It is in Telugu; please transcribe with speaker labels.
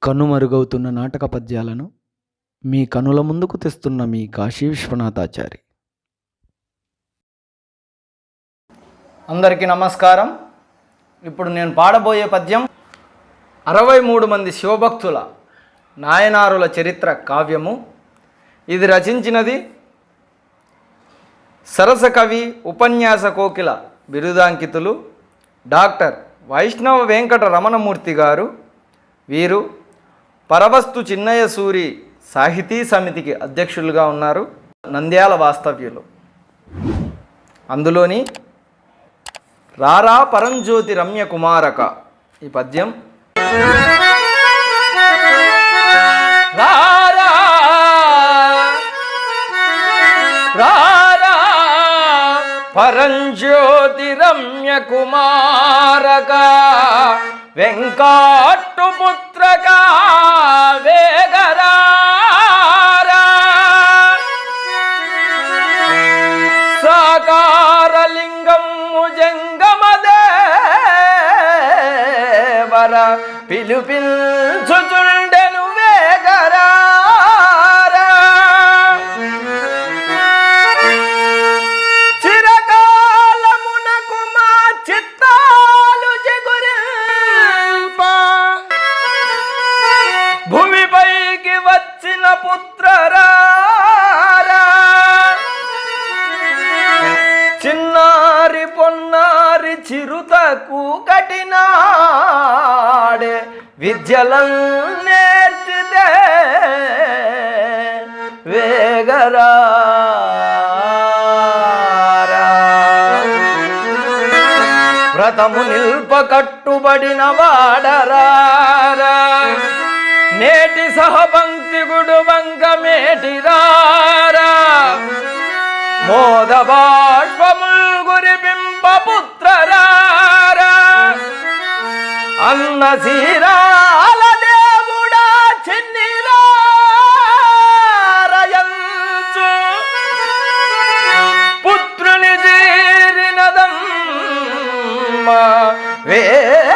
Speaker 1: కనుమరుగవుతున్న నాటక పద్యాలను మీ కనుల ముందుకు తెస్తున్న మీ కాశీ విశ్వనాథాచారి.
Speaker 2: అందరికీ నమస్కారం. ఇప్పుడు నేను పాడబోయే పద్యం 63 మంది శివభక్తుల నాయనారుల చరిత్ర కావ్యము. ఇది రచించినది సరస కవి, ఉపన్యాస కోకిల బిరుదాంకితులు డాక్టర్ వైష్ణవ వెంకట రమణమూర్తి గారు. వీరు పరవస్తు చిన్నయ్య సూరి సాహితీ సమితికి అధ్యక్షులుగా ఉన్నారు, నంద్యాల వాస్తవ్యులు. అందులోని రారా పరంజ్యోతి రమ్య కుమారక ఈ పద్యం. రారా రారా పరంజ్యోతి రమ్య కుమారక వెంకటు పుత్రక వేగరారా సాకారలింగము జంగమదేవర పిలుపిల్చుచుండెను వేగరారా చిరకాలమునకు మా చిత్తాలు చెగురింప భూమిపైకి వచ్చిన పుత్రరారా చిన్నారి పొన్నారి చిరుతకు కఠినాడే విద్యలం నేర్చితే వేగరారా వ్రతము నిల్ప కట్టుబడిన వాడరారా నేటి సహపంక్తి గుడు వంక మేటిరారా మోద బాష్పముల్ గురిపింప పుత్రరారా అన్న సీరాల దేవుడా చిన్నిరారయంచు పుత్రుని తీరినదమ్మ వేగా